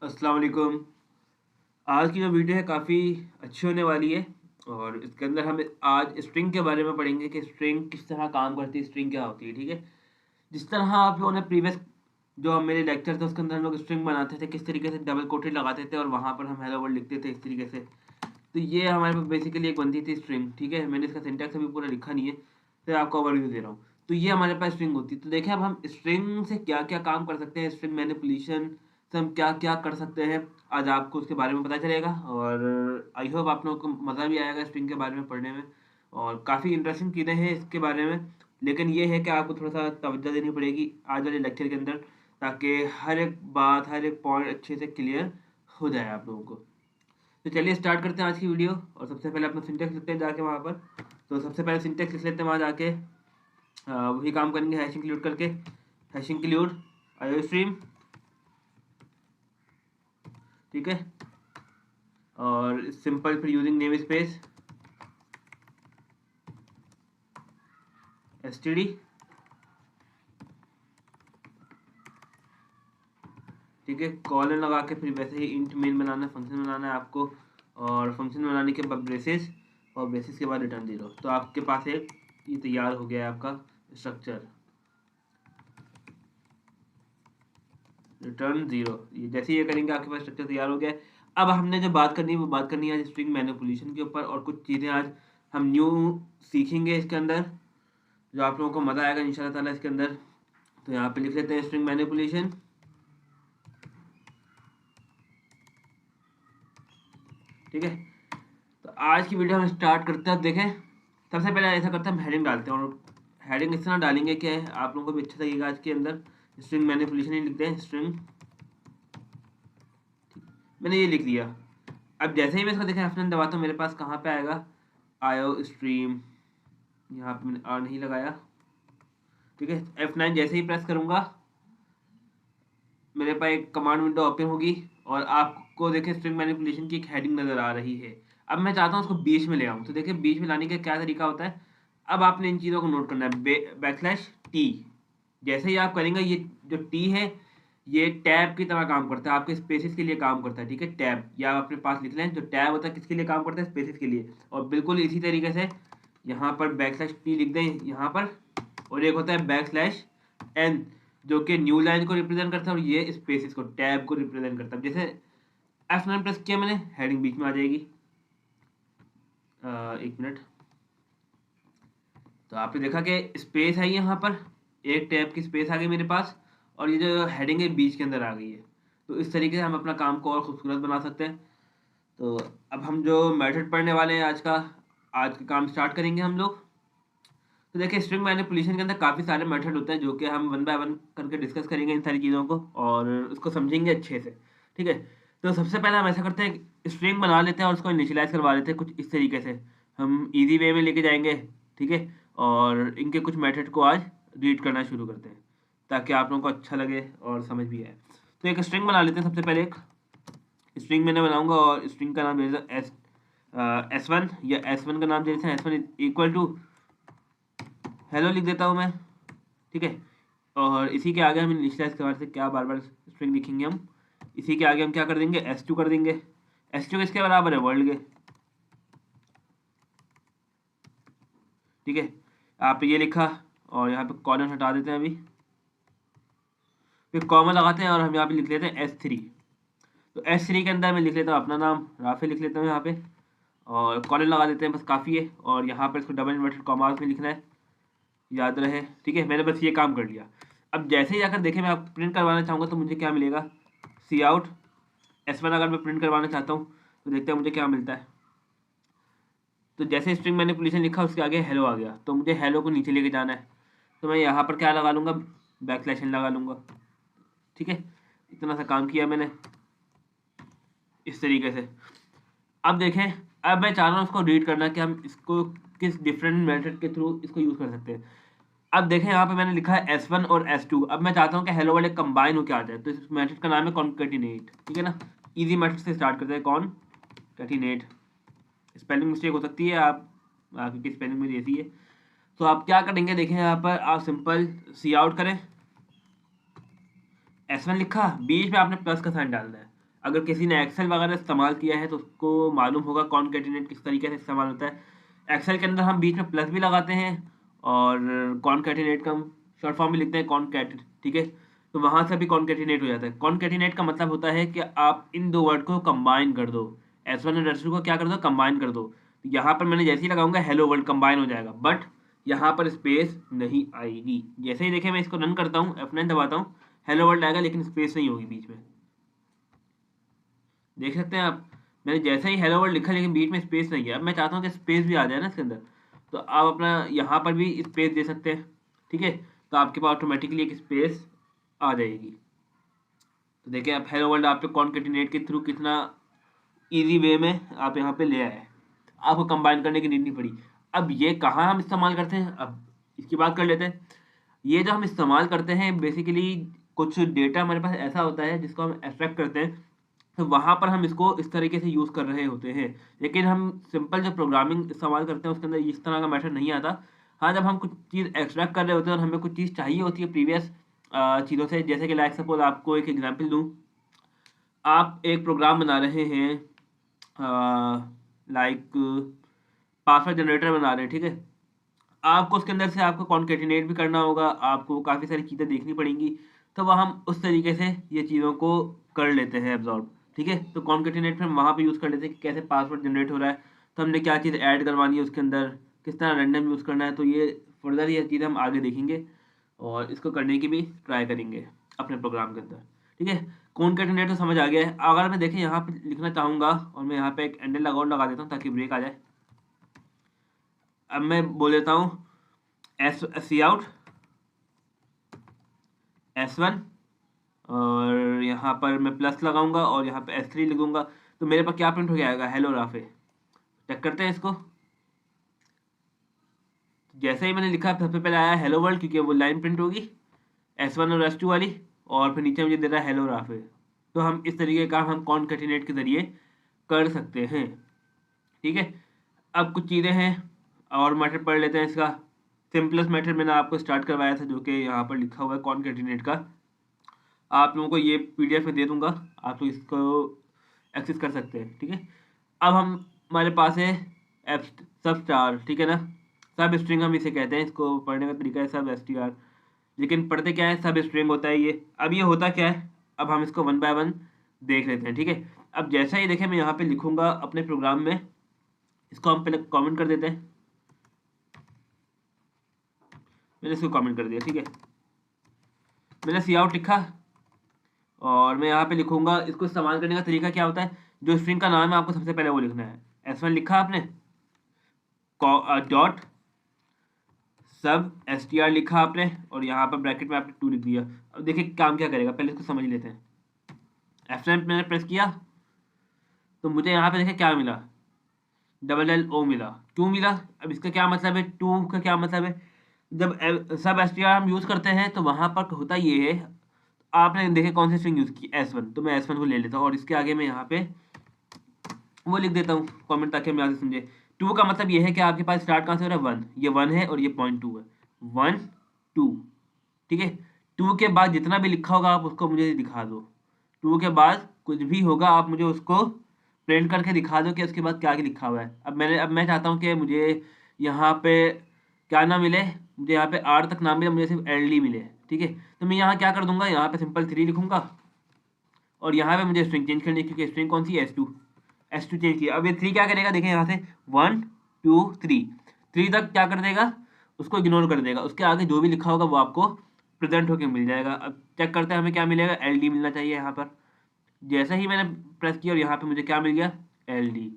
अस्सलाम वालेकुम। आज की जो वीडियो है काफ़ी अच्छी होने वाली है और इसके अंदर हम आज स्ट्रिंग के बारे में पढ़ेंगे कि स्ट्रिंग किस तरह काम करती है, स्ट्रिंग क्या होती है, ठीक है? जिस तरह आप लोगों ने प्रीवियस जो मेरे लेक्चर थे उसके अंदर हम लोग स्ट्रिंग बनाते थे, किस तरीके से डबल कोटेड लगाते थे और वहाँ पर हम हेलो वर्ल्ड लिखते थे इस तरीके से। तो ये हमारे पास बेसिकली एक बनती थी स्ट्रिंग, ठीक है? मैंने इसका सिंटैक्स अभी पूरा लिखा नहीं है, तो आपको ओवरव्यू दे रहा हूँ। तो ये हमारे पास स्ट्रिंग होती है। तो देखें अब हम स्ट्रिंग से क्या-क्या काम कर सकते हैं, स्ट्रिंग मैनिपुलेशन से हम क्या-क्या कर सकते हैं, आज आपको उसके बारे में पता चलेगा और आई होप आप लोगों को मज़ा भी आएगा स्ट्रिंग के बारे में पढ़ने में और काफ़ी इंटरेस्टिंग चीज़ें हैं इसके बारे में। लेकिन ये है कि आपको थोड़ा-सा तवज्जो देनी पड़ेगी आज वाले लेक्चर के अंदर ताकि हर एक बात, हर एक पॉइंट अच्छे से क्लियर हो जाए आप लोगों को। तो चलिए स्टार्ट करते हैं आज की वीडियो और सबसे पहले अपना सिंटेक्स लिखते हैं जाके वहाँ पर। तो सबसे पहले सिंटेक्स लिख लेते हैं वहाँ जाके। वही काम करेंगे हैश इंक्लूड करके, हैश इंक्लूड आईओ स्ट्रीम, ठीक है? और सिंपल फिर यूजिंग नेम स्पेस एसटीडी, ठीक है? कॉलन लगा के फिर वैसे ही इंट मेन बनाना है, फंक्शन बनाना है आपको और फंक्शन बनाने के बाद ब्रेसेस और ब्रेसेस के बाद रिटर्न 0। तो आपके पास एक ये तैयार हो गया है आपका स्ट्रक्चर, रिटर्न 0। ये जैसे ही ये करेंगे आपके पास स्ट्रक्चर तैयार हो गया है। अब हमने जो बात करनी है वो बात करनी है आज स्ट्रिंग मैनिपुलेशन के ऊपर और कुछ चीज़ें आज हम न्यू सीखेंगे इसके अंदर जो आप लोगों को मज़ा आएगा इंशाल्लाह ताला इसके अंदर। तो यहाँ पे लिख लेते हैं स्ट्रिंग मैनिपुलेशन, ठीक है? तो आज की वीडियो हम स्टार्ट करते हैं। अब देखें सबसे पहले ऐसा करते हैं हम हेडिंग डालते हैं और हेडिंग इस तरह डालेंगे कि आप लोगों को भी अच्छा लगेगा। आज के अंदर स्ट्रिंग मैनिपुलेशन ही लिखते हैं स्ट्रिंग, मैंने ये लिख दिया। अब जैसे ही मैं इसको देखें F9 दबाता हूँ मेरे पास कहाँ पे आएगा आयो स्ट्रीम, यहाँ पे मैंने आर नहीं लगाया, ठीक है? F9 जैसे ही प्रेस करूँगा मेरे पास एक कमांड विंडो ओपन होगी और आपको देखिए स्ट्रिंग मैनिपुलेशन की एक हेडिंग नज़र आ रही है। अब मैं चाहता हूँ उसको बीच में ले आऊँ, तो देखिए बीच में लाने का क्या तरीका होता है। अब आपने इन चीज़ों को नोट करना है, बैकस्लैश टी जैसे ही आप करेंगे ये जो टी है ये टैब की तरह काम करता है, आपके स्पेसिस के लिए काम करता है, ठीक है? टैब या आप अपने पास लिख लें, जो टैब होता है किसके लिए काम करता है, स्पेसिस के लिए। और बिल्कुल इसी तरीके से यहाँ पर बैकस्लैश टी लिख दें यहाँ पर, और एक होता है बैकस्लैश एन जो कि न्यू लाइन को रिप्रेजेंट करता है और ये स्पेसिस को टैब को रिप्रेजेंट करता है। जैसे F9 प्रेस किया मैंने, हेडिंग बीच में आ जाएगी। एक मिनट, तो आपने देखा कि स्पेस है यहाँ पर, एक टैब की स्पेस आ गई मेरे पास और ये जो हेडिंग है बीच के अंदर आ गई है। तो इस तरीके से हम अपना काम को और खूबसूरत बना सकते हैं। तो अब हम जो मेथड पढ़ने वाले हैं आज का काम स्टार्ट करेंगे हम लोग। तो देखिए स्ट्रिंग मैनिपुलेशन के अंदर काफ़ी सारे मेथड होते हैं जो कि हम वन बाय वन करके डिस्कस करेंगे इन सारी चीज़ों को और उसको समझेंगे अच्छे से, ठीक है? तो सबसे पहले हम ऐसा करते हैं स्ट्रिंग बना लेते हैं और उसको इनिशियलाइज करवा लेते हैं कुछ इस तरीके से। हम इजी वे में लेके जाएंगे, ठीक है? और इनके कुछ मेथड को आज रीड करना शुरू करते हैं ताकि आप लोगों को अच्छा लगे और समझ भी आए। तो एक स्ट्रिंग बना लेते हैं। सबसे पहले एक स्ट्रिंग मैंने बनाऊंगा और स्ट्रिंग का नाम S1 या S1 का नाम दे देते हैं। S1 इक्वल टू हेलो लिख देता हूँ मैं, ठीक है? और इसी के आगे हम इनिशियलाइज करवा से क्या बार बार स्ट्रिंग लिखेंगे हम, इसी के आगे हम क्या कर देंगे S2 कर देंगे। S2 किसके बराबर है, वर्ल्ड के, ठीक है? आप ये लिखा और यहाँ पे कॉलन हटा देते हैं अभी, फिर कॉमा लगाते हैं और हम यहाँ पे लिख लेते हैं S3। तो S3 के अंदर मैं लिख लेता हूँ अपना नाम राफे लिख लेता हूँ यहाँ पे और कॉलन लगा देते हैं, बस काफ़ी है। और यहाँ पर इसको डबल इन्वर्टेड कॉमास में लिखना है, याद रहे, ठीक है? मैंने बस ये काम कर लिया। अब जैसे ही जाकर देखें मैं आप प्रिंट करवाना चाहूँगा तो मुझे क्या मिलेगा, सी आउट S1 अगर मैं प्रिंट करवाना चाहता हूँ तो देखते हैं मुझे क्या मिलता है। तो जैसे स्ट्रिंग मैनिपुलेशन लिखा उसके आगे हेलो आ गया, तो मुझे हेलो को नीचे लेके जाना है, तो मैं यहाँ पर क्या लगा लूँगा, बैकस्लैश एन लगा लूँगा, ठीक है? इतना सा काम किया मैंने इस तरीके से। अब देखें, अब मैं चाह रहा हूँ उसको रीड करना कि हम इसको किस डिफरेंट मेथड के थ्रू इसको यूज़ कर सकते हैं। अब देखें यहाँ पे मैंने लिखा है S1 और S2। अब मैं चाहता हूँ कि हेलो वाले कंबाइन होकर आ जाए, तो इस मेथड का नाम है कॉन्कैटिनेट, ठीक है ना? इजी मेथड से स्टार्ट करते हैं, कॉन्कैटिनेट। स्पेलिंग मिस्टेक हो सकती है क्योंकि स्पेलिंग मेरी ऐसी है। तो आप क्या करेंगे, देखें यहाँ पर आप सिंपल सी आउट करें, S1 लिखा, बीच में आपने प्लस का साइन डालना है। अगर किसी ने एक्सेल वगैरह इस्तेमाल किया है तो उसको मालूम होगा कॉनकैटिनेट किस तरीके से इस्तेमाल होता है। एक्सेल के अंदर हम बीच में प्लस भी लगाते हैं और कॉनकैटिनेट का हम शॉर्ट फॉर्म में लिखते हैं कॉनकैट, ठीक है। तो वहाँ से भी कॉनकैटिनेट हो जाता है। कॉनकैटिनेट का मतलब होता है कि आप इन दो वर्ड को कंबाइन कर दो, S1 और S2 को क्या कर दो, कंबाइन कर दो। तो यहाँ पर मैंने जैसे ही लगाऊंगा हेलो वर्ल्ड कंबाइन हो जाएगा, बट यहाँ पर स्पेस नहीं आएगी। जैसे ही देखें मैं इसको रन करता हूँ, F9 दबाता हूँ, हेलो वर्ल्ड आएगा लेकिन स्पेस नहीं होगी बीच में। देख सकते हैं आप, मैंने जैसे ही हेलो वर्ल्ड लिखा लेकिन बीच में स्पेस नहीं है। अब मैं चाहता हूँ कि स्पेस भी आ जाए ना इसके अंदर, तो आप अपना यहाँ पर भी स्पेस दे सकते हैं, ठीक है। तो आपके पास ऑटोमेटिकली एक स्पेस आ जाएगी। तो देखिए आप हेलो वर्ल्ड आप पे कॉनकैटिनेट के थ्रू कितना इजी वे में आप यहाँ पे ले आए, आपको कंबाइन करने की नीड नहीं पड़ी। अब ये कहाँ हम इस्तेमाल करते हैं, अब इसकी बात कर लेते हैं। ये जो हम इस्तेमाल करते हैं बेसिकली कुछ डेटा हमारे पास ऐसा होता है जिसको हम एक्सट्रैक्ट करते हैं, तो वहाँ पर हम इसको इस तरीके से यूज़ कर रहे होते हैं। लेकिन हम सिंपल जो प्रोग्रामिंग इस्तेमाल करते हैं उसके अंदर इस तरह का मैटर नहीं आता। हाँ, जब हम कुछ चीज़ एक्सट्रैक्ट कर रहे होते हैं और हमें कुछ चीज़ चाहिए होती है प्रीवियस चीज़ों से, जैसे कि लाइक सपोज आपको एक एग्जांपल दूँ, आप एक प्रोग्राम बना रहे हैं, लाइक पासवर्ड जनरेटर बना रहे हैं, ठीक है। आपको उसके अंदर से आपको कॉन्केटिनेट भी करना होगा, आपको काफ़ी सारी चीज़ें देखनी पड़ेंगी। तो वह हम उस तरीके से ये चीज़ों को कर लेते हैं एब्जॉर्ब, ठीक है। तो कॉन्केटिनेट फिर हम वहाँ पे यूज़ कर लेते हैं कि कैसे पासवर्ड जनरेट हो रहा है, तो हमने क्या चीज़ ऐड करवानी है उसके अंदर, किस तरह रैंडम यूज़ करना है। तो ये फर्दर ये चीज़ें हम आगे देखेंगे और इसको करने की भी ट्राई करेंगे अपने प्रोग्राम के अंदर, ठीक है। कॉन्केटिनेट तो समझ आ गया है। अगर मैं देखें यहाँ पे लिखना चाहूँगा और मैं यहाँ पे एक एंडल लगा देता हूँ ताकि ब्रेक आ जाए। अब मैं बोल देता हूँ सी आउट S1 और यहाँ पर मैं प्लस लगाऊंगा और यहाँ पे S3 लिखूंगा, तो मेरे पास क्या प्रिंट हो जाएगा, हेलो राफे। चेक करते हैं इसको। जैसे ही मैंने लिखा सबसे पहले आया हेलो वर्ल्ड, क्योंकि वो लाइन प्रिंट होगी S1 और S2 वाली, और फिर नीचे मुझे दे रहा है हेलो राफे। तो हम इस तरीके का हम कॉनकैटिनेट के जरिए कर सकते हैं, ठीक है। अब कुछ चीज़ें हैं और मेथड पढ़ लेते हैं इसका। सिंपलेस्ट मेथड मैंने आपको स्टार्ट करवाया था जो कि यहाँ पर लिखा हुआ है कॉनकैटिनेट का। आप लोगों को ये PDF में दे दूंगा, आप लोग इसको एक्सेस कर सकते हैं, ठीक है। अब हम हमारे पास है एफ सब स्टार, ठीक है ना। सब स्ट्रिंग हम इसे कहते हैं, इसको पढ़ने का तरीका है सब STR, लेकिन पढ़ते क्या है, सब स्ट्रिंग होता है ये। अब ये होता क्या है, अब हम इसको वन बाय वन देख लेते हैं, ठीक है। अब जैसा ही देखें मैं यहाँ पे लिखूंगा अपने प्रोग्राम में, इसको हम पहले कमेंट कर देते हैं। मैंने इसको कमेंट कर दिया, ठीक है। मैंने सी आउट लिखा और मैं यहाँ पे लिखूंगा, इसको इस्तेमाल करने का तरीका क्या होता है, जो स्ट्रिंग का नाम है आपको सबसे पहले वो लिखना है। S1 लिखा आपने, डॉट सब STR लिखा आपने, और यहाँ पर ब्रैकेट में आपने 2 लिख दिया। अब देखिए काम क्या करेगा, पहले इसको समझ लेते हैं। F9 मैंने प्रेस किया तो मुझे यहाँ पे देखिए क्या मिला, LLO मिला। क्यों मिला, अब इसका क्या मतलब है, टू का क्या मतलब है। जब सब STR हम यूज़ करते हैं तो वहाँ पर होता ये है, आपने देखे कौन सी स्ट्रिंग यूज़ की, S1, तो मैं S1 को ले लेता हूँ और इसके आगे मैं यहाँ पे वो लिख देता हूँ कमेंट, ताकि हम यहाँ से समझे। टू का मतलब ये है कि आपके पास स्टार्ट कहाँ से हो रहा है, 1, ये 1 है और ये 0.2 है, 1 2, ठीक है। 2 के बाद जितना भी लिखा होगा आप उसको मुझे दिखा दो। 2 के बाद कुछ भी होगा आप मुझे उसको प्रिंट करके दिखा दो कि उसके बाद क्या लिखा हुआ है। अब मैं चाहता हूँ कि मुझे यहाँ पे क्या ना मिले, मुझे यहाँ पे R तक ना मिले, मुझे सिर्फ LD मिले, ठीक है। तो मैं यहाँ क्या कर दूंगा, यहाँ पे सिंपल 3 लिखूंगा और यहाँ पे मुझे स्ट्रिंग चेंज करनी है, क्योंकि स्ट्रिंग कौन सी है, S2 चेंज किया। अब ये 3 क्या करेगा, देखें यहाँ से 1 2 3 तक क्या कर देगा, उसको इग्नोर कर देगा। उसके आगे जो भी लिखा होगा वो आपको प्रेजेंट होकर मिल जाएगा। अब चेक करते हैं हमें क्या मिलेगा, LD मिलना चाहिए यहाँ पर। जैसे ही मैंने प्रेस किया और यहाँ पे मुझे क्या मिल गया, LD,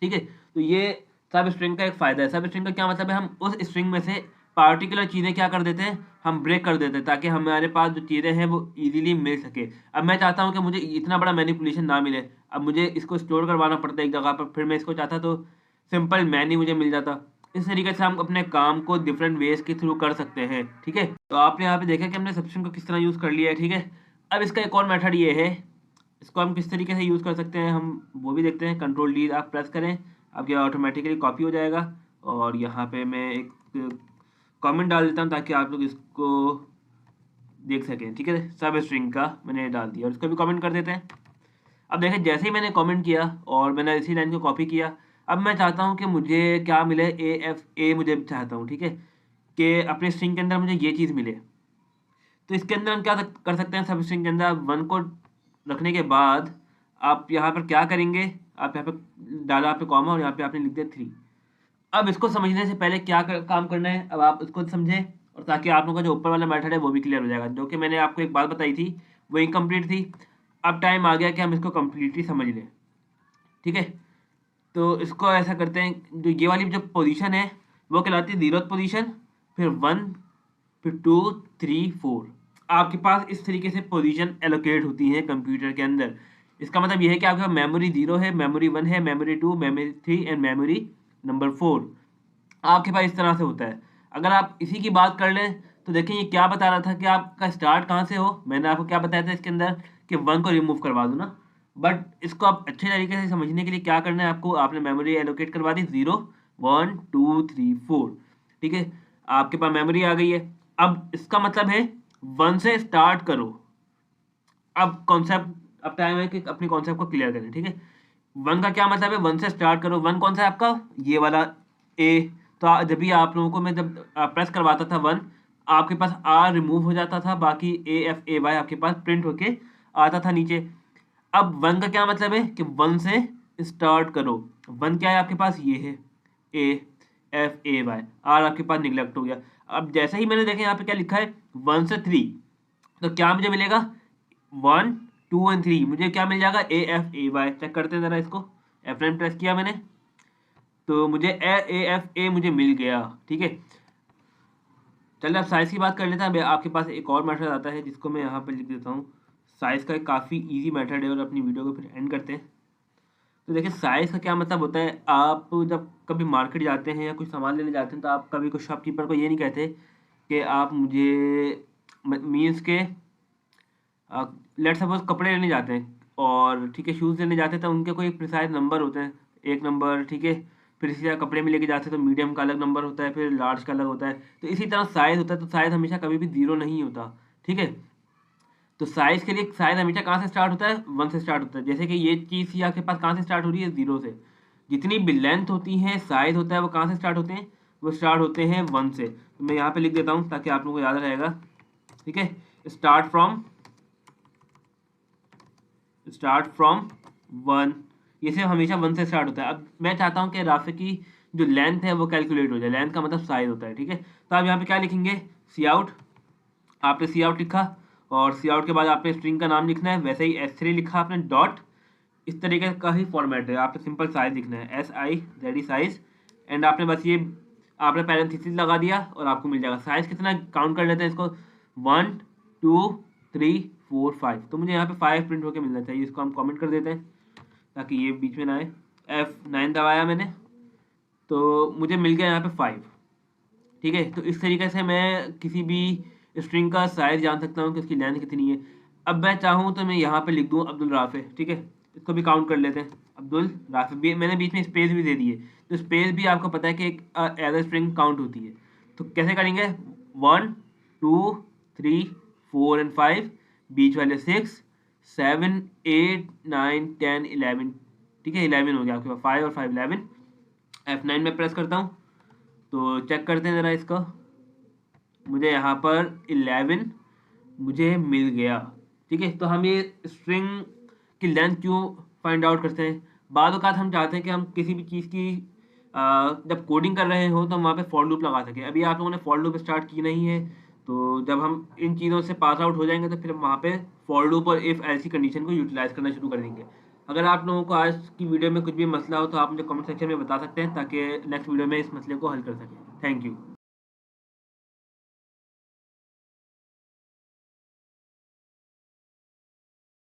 ठीक है। तो ये सब स्ट्रिंग का एक फ़ायदा है। सब स्ट्रिंग का क्या मतलब है, हम उस स्ट्रिंग में से पार्टिकुलर चीज़ें क्या कर देते हैं, हम ब्रेक कर देते हैं, ताकि हमारे पास जो चीज़ें हैं वो इजीली मिल सके। अब मैं चाहता हूँ कि मुझे इतना बड़ा मैनिपुलेशन ना मिले, अब मुझे इसको स्टोर करवाना पड़ता है एक जगह पर, फिर मैं इसको चाहता तो सिंपल मैन ही मुझे मिल जाता। इस तरीके से हम अपने काम को डिफरेंट वेज के थ्रू कर सकते हैं, ठीक है। तो आपने यहाँ पे देखा कि हमने सबस्ट्रिंग को किस तरह यूज़ कर लिया है, ठीक है। अब इसका एक और मेथड ये है, इसको हम किस तरीके से यूज़ कर सकते हैं हम वो भी देखते हैं। Ctrl+D आप प्रेस करें, आपके ऑटोमेटिकली कॉपी हो जाएगा। और यहाँ पे मैं एक कमेंट डाल देता हूँ ताकि आप लोग इसको देख सकें, ठीक है। सब स्ट्रिंग का मैंने डाल दिया और इसको भी कमेंट कर देते हैं। अब देखें जैसे ही मैंने कमेंट किया और मैंने इसी लाइन को कॉपी किया, अब मैं चाहता हूँ कि मुझे क्या मिले, ए एफ ए मुझे चाहता हूँ, ठीक है, कि अपने स्ट्रिंग के अंदर मुझे ये चीज़ मिले। तो इसके अंदर हम क्या कर सकते हैं, सब स्ट्रिंग के अंदर 1 को रखने के बाद आप यहाँ पर क्या करेंगे, आप यहाँ पे डाला आपने कॉमा और यहाँ पे आपने लिख दिया 3। अब इसको समझने से पहले क्या काम करना है, अब आप इसको समझें, और ताकि आप लोगों का जो ऊपर वाला मेथड है वो भी क्लियर हो जाएगा। जो कि मैंने आपको एक बात बताई थी वो इनकम्प्लीट थी, अब टाइम आ गया कि हम इसको कम्प्लीटली समझ लें, ठीक है। तो इसको ऐसा करते हैं, जो ये वाली जो पोजीशन है वो कहलाती है 0th पोजीशन, फिर 1, फिर 2, 3, 4। आपके पास इस तरीके से पोजीशन एलोकेट होती हैं कंप्यूटर के अंदर। इसका मतलब ये है कि आपके पास मेमोरी 0 है, मेमोरी 1 है, memory 2, memory 3 and memory number 4 आपके पास इस तरह से होता है। अगर आप इसी की बात कर लें तो देखें ये क्या बता रहा था कि आपका स्टार्ट कहाँ से हो। मैंने आपको क्या बताया था इसके अंदर कि 1 को रिमूव करवा दो ना, बट इसको आप अच्छे तरीके से समझने के लिए क्या करना है आपको, आपने मेमोरी एलोकेट करवा दी 0, 1, 2, 3, 4, ठीक है, आपके पास मेमोरी आ गई है। अब इसका मतलब है 1 से स्टार्ट करो। अब कॉन्सेप्ट, अब टाइम है कि अपनी कॉन्सेप्ट को क्लियर करें, ठीक है। 1 का क्या मतलब है, 1 से स्टार्ट करो। 1 कौन सा है आपका, ये वाला ए। तो जब भी आप लोगों को मैं जब प्रेस करवाता था 1, आपके पास आर रिमूव हो जाता था, बाकी ए एफ ए वाई आपके पास प्रिंट होके आता था नीचे। अब 1 का क्या मतलब है कि 1 से स्टार्ट करो। 1 क्या है आपके पास, ये है ए एफ ए वाई, आर आपके पास निगलेक्ट हो गया। अब जैसे ही मैंने देखा यहाँ पे क्या लिखा है 1 से 3, तो क्या मुझे मिलेगा 1, 2 एंड 3, मुझे क्या मिल जाएगा A F A Y. Check करते हैं ज़रा इसको, F9 प्रेस किया मैंने तो मुझे ए एफ ए मुझे मिल गया, ठीक है। चलिए अब साइज़ की बात कर लेते हैं। अब आपके पास एक और मेथड आता है जिसको मैं यहाँ पर लिख देता हूँ। साइज़ का एक काफ़ी इजी मेथड है और अपनी वीडियो को फिर एंड करते हैं। तो देखिए साइज़ का क्या मतलब होता है, आप जब कभी मार्केट जाते हैं या कुछ सामान लेने जाते हैं तो आप कभी कुछ शॉपकीपर को ये नहीं कहते कि आप मुझे मीन्स के लेट सपोज कपड़े लेने जाते हैं और ठीक है शूज़ लेने जाते हैं तो उनके कोई प्रिसाइज नंबर होते हैं, 1 नंबर, ठीक है। फिर इसी तरह कपड़े में लेके जाते हैं तो मीडियम का अलग नंबर होता है, फिर लार्ज का अलग होता है। तो इसी तरह साइज़ होता है, तो साइज़ हमेशा कभी भी 0 नहीं होता, ठीक है। तो साइज़ के लिए साइज़ हमेशा कहाँ से स्टार्ट होता है, 1 से स्टार्ट होता है। जैसे कि ये चीज़ ही आपके पास कहाँ से स्टार्ट हो रही है, 0 से। जितनी भी लेंथ होती है, साइज़ होता है, वो कहाँ से स्टार्ट होते हैं, वो स्टार्ट होते हैं 1 से। तो मैं यहाँ पे लिख देता हूँ ताकि आप लोगों को याद रहेगा, ठीक है। स्टार्ट फ्रॉम 1, ये से हमेशा 1 से स्टार्ट होता है। अब मैं चाहता हूँ कि राफे की जो लेंथ है वो कैलकुलेट हो जाए। लेंथ का मतलब साइज होता है, ठीक है। तो आप यहाँ पे क्या लिखेंगे, सी आउट, आपने सी आउट लिखा और सी आउट के बाद आपने स्ट्रिंग का नाम लिखना है। वैसे ही S3 लिखा आपने डॉट, इस तरीके का ही फॉर्मेट है। आपने सिंपल साइज लिखना है SIZ साइज, एंड आपने बस ये आपने पैरेंथेसिस लगा दिया और आपको मिल जाएगा। साइज कितना काउंट कर लेते हैं इसको, 1, 2, 3, 4, 5। तो मुझे यहाँ पे 5 प्रिंट होकर मिलना चाहिए। इसको हम कमेंट कर देते हैं ताकि ये बीच में ना आए। F9 दबाया मैंने तो मुझे मिल गया यहाँ पे 5, ठीक है। तो इस तरीके से मैं किसी भी स्ट्रिंग का साइज जान सकता हूँ कि उसकी लेंथ कितनी है। अब मैं चाहूँ तो मैं यहाँ पे लिख दूँ अब्दुल राफे, ठीक है। इसको भी काउंट कर लेते हैं, अब्दुल राफे भी मैंने बीच में स्पेस भी दे दिए। तो स्पेस भी आपको पता है कि एक एज ए स्ट्रिंग काउंट होती है। तो कैसे करेंगे, 1, 2, 3, 4 एंड 5, बीच वाले 6, 7, 8, 9, 10, 11, ठीक है। 11 हो गया आपके पास, 5 और 5 11। F9 में प्रेस करता हूँ तो चेक करते हैं ज़रा इसका, मुझे यहाँ पर 11 मुझे मिल गया, ठीक है। तो हम ये स्ट्रिंग की लेंथ क्यों फाइंड आउट करते हैं, बाद औक़ात हम चाहते हैं कि हम किसी भी चीज़ की जब कोडिंग कर रहे हो तो हम वहाँ पे फॉर लूप लगा सकें। अभी आप लोगों ने फॉर लूप स्टार्ट की नहीं है, तो जब हम इन चीज़ों से पास आउट हो जाएंगे तो फिर हम वहाँ पे फॉर लूप और इफ़ एल्स कंडीशन को यूटिलाइज़ करना शुरू कर देंगे। अगर आप लोगों को आज की वीडियो में कुछ भी मसला हो तो आप मुझे कमेंट सेक्शन में बता सकते हैं ताकि नेक्स्ट वीडियो में इस मसले को हल कर सकें। Thank you.